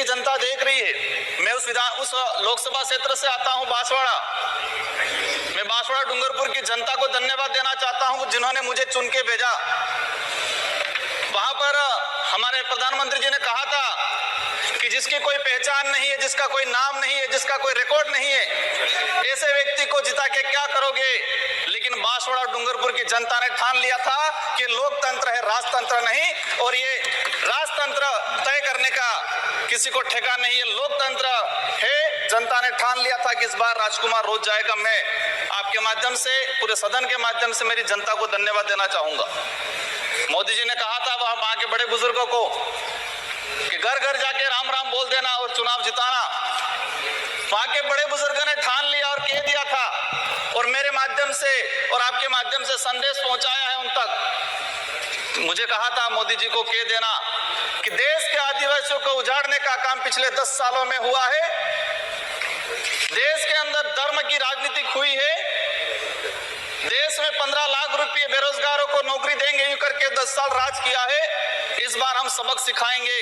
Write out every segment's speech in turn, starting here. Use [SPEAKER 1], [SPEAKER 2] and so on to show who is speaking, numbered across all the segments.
[SPEAKER 1] की जनता देख रही है। मैं उस लोकसभा क्षेत्र से आता हूं, बांसवाड़ा। मैं बांसवाड़ा डूंगरपुर की जनता को धन्यवाद देना चाहता हूं जिन्होंने मुझे चुन के भेजा। वहां पर हमारे प्रधानमंत्री जी ने कहा था कि जिसकी कोई पहचान नहीं है, जिसका कोई नाम नहीं है, जिसका कोई रिकॉर्ड नहीं है, ऐसे व्यक्ति को जिता के क्या करोगे। लेकिन बांसवाड़ा डूंगरपुर की जनता ने ठान लिया था कि लोकतंत्र है, राजतंत्र नहीं, और ये राजतंत्र तय करने का किसी को ठेका नहीं है, लोकतंत्र है। जनता ने ठान लिया था कि इस बार राजकुमार रोज जाएगा। मैं आपके माध्यम से, पूरे सदन के माध्यम से मेरी जनता को धन्यवाद देना चाहूंगा। मोदी जी ने कहा था वहां के बड़े बुजुर्गों को कि घर घर जाके राम राम बोल देना और चुनाव जिताना। वहां के बड़े बुजुर्गों ने ठान लिया और कह दिया था, और मेरे माध्यम से और आपके माध्यम से संदेश पहुंचाया है उन तक। मुझे कहा था मोदी जी को कह देना कि देश के आदिवासियों को उजाड़ने का काम पिछले 10 सालों में हुआ है। देश के अंदर धर्म की राजनीति हुई है। देश में 15 लाख रुपए बेरोजगारों को नौकरी देंगे यूं करके 10 साल राज किया है। इस बार हम सबक सिखाएंगे।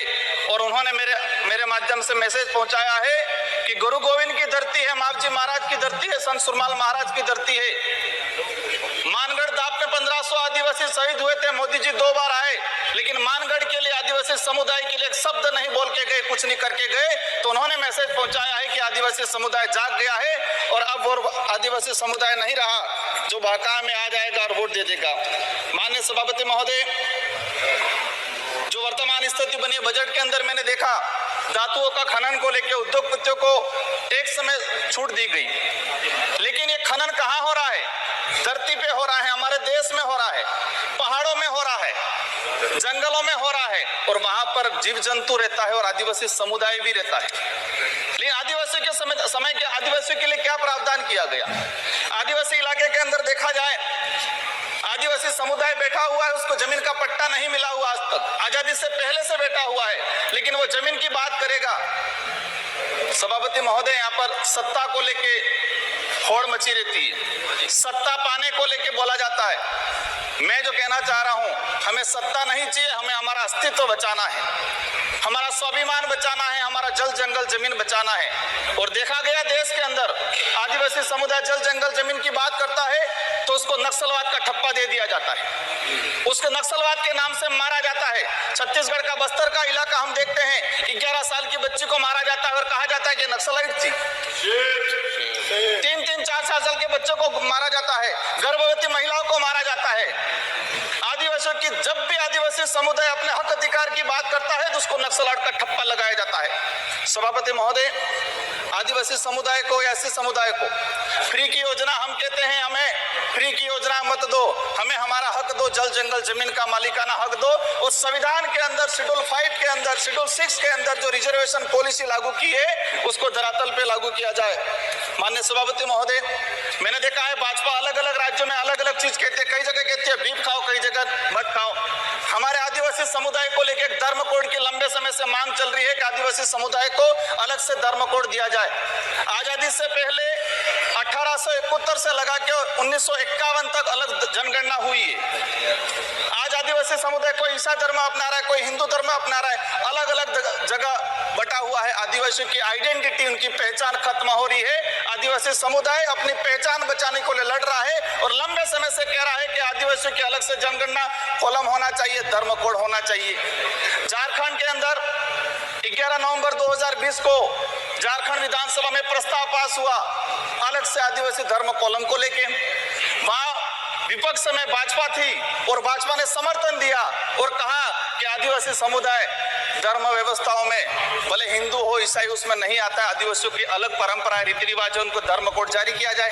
[SPEAKER 1] और उन्होंने मेरे माध्यम से मैसेज पहुंचाया है कि गुरु गोविंद की धरती है, मावजी महाराज की धरती है, संत सुरमाल महाराज की धरती है। मानगढ़ दाप में 1500 आदिवासी शहीद हुए थे। मोदी जी 2 बार आए, लेकिन मानगढ़ के लिए, आदिवासी समुदाय के लिए एक शब्द नहीं बोल के गए, कुछ नहीं करके गए। तो उन्होंने मैसेज पहुंचाया है कि आदिवासी समुदाय जाग गया है और अब वो आदिवासी समुदाय नहीं रहा जो बहका में आ जाएगा और वोट दे देगा। माननीय सभापति महोदय, जो वर्तमान स्थिति बनी है बजट के अंदर, मैंने देखा धातुओं का खनन को लेकर उद्योगपतियों को टैक्स में छूट दी गई, लेकिन ये खनन कहाँ हो रहा है? धरती पे हो रहा है, हमारे देश में हो रहा है, पहाड़ों में हो रहा है, जंगलों में हो रहा है, और वहां पर जीव जंतु रहता है और आदिवासी समुदाय भी रहता है। लेकिन आदिवासी के समय के आदिवासियों के लिए क्या प्रावधान किया गया? आदिवासी इलाके के अंदर देखा जाए, आदिवासी समुदाय बैठा हुआ है, उसको जमीन का पट्टा नहीं मिला हुआ आज तक, आजादी से पहले से बैठा हुआ है, लेकिन वो जमीन की बात करेगा। सभापति महोदय, यहाँ पर सत्ता को लेके होड़ मची रहती है, सत्ता पाने को लेके बोला जाता है। मैं जो कहना चाह रहा हूं, हमें सत्ता नहीं चाहिए, हमें हमारा अस्तित्व बचाना है, हमारा स्वाभिमान बचाना है, हमारा जल जंगल जमीन बचाना है। और देखा गया देश के अंदर आदिवासी समुदाय जल जंगल जमीन की बात करता है तो उसको नक्सलवाद का ठप्पा दे दिया जाता है, उसको नक्सलवाद के नाम से मारा जाता है। छत्तीसगढ़ का बस्तर का इलाका हम देखते हैं, 11 साल की बच्ची को मारा जाता है और कहा जाता है कि नक्सलाइट थी। 3-3, 4-4 साल के बच्चों को मारा जाता है, गर्भवती महिलाओं को मारा जाता है। आदिवासियों की, जब भी आदिवासी समुदाय अपने हक अधिकार की बात करता है तो उसको नक्सलवाद का ठप्पा लगाया जाता है। सभापति महोदय, आदिवासी समुदाय को, ऐसे समुदाय को फ्री की योजना, हम कहते हैं हमें फ्री की योजना मत दो, हमें हमारा हक दो, जल जंगल जमीन का मालिकाना हक दो। और संविधान के अंदर शेड्यूल 5 के अंदर, शेड्यूल 6 के अंदर जो रिजर्वेशन पॉलिसी लागू की है उसको धरातल पे लागू किया जाए। माननीय सभापति महोदय, मैंने देखा है भाजपा अलग अलग राज्यों में अलग अलग चीज कहती है, कई जगह कहती है बीफ खाओ, कई जगह मत खाओ। हमारे आदिवासी समुदाय को लेकर धर्म कोड की लंबे समय से मांग चल रही है कि आदिवासी समुदाय को अलग से धर्म कोड दिया जाए। आजादी से पहले 1871 से लगा के 1951 तक अलग जनगणना हुई है। आज आदिवासी समुदाय कोई ईसाई धर्म अपना रहा है, कोई हिंदू धर्म अपना रहा है, अलग अलग जगह बटा हुआ है। आदिवासियों की आइडेंटिटी, उनकी पहचान खत्म हो रही है। आदिवासी समुदाय अपनी पहचान बचाने को लड़ रहा है और लंबे समय से कह रहा है कि आदिवासियों की अलग से जनगणना कॉलम होना चाहिए, धर्म कोड होना चाहिए। झारखंड के अंदर 11 नवंबर 2020 को झारखंड विधानसभा में प्रस्ताव पास हुआ अलग से आदिवासी धर्म कॉलम को लेके। वहां विपक्ष में भाजपा थी और भाजपा ने समर्थन दिया और कहा कि आदिवासी समुदाय धर्म व्यवस्थाओं में भले हिंदू हो ईसाई उसमें नहीं आता है, आदिवासियों की अलग परंपरा रीति रिवाज है, उनको धर्म कोड जारी किया जाए।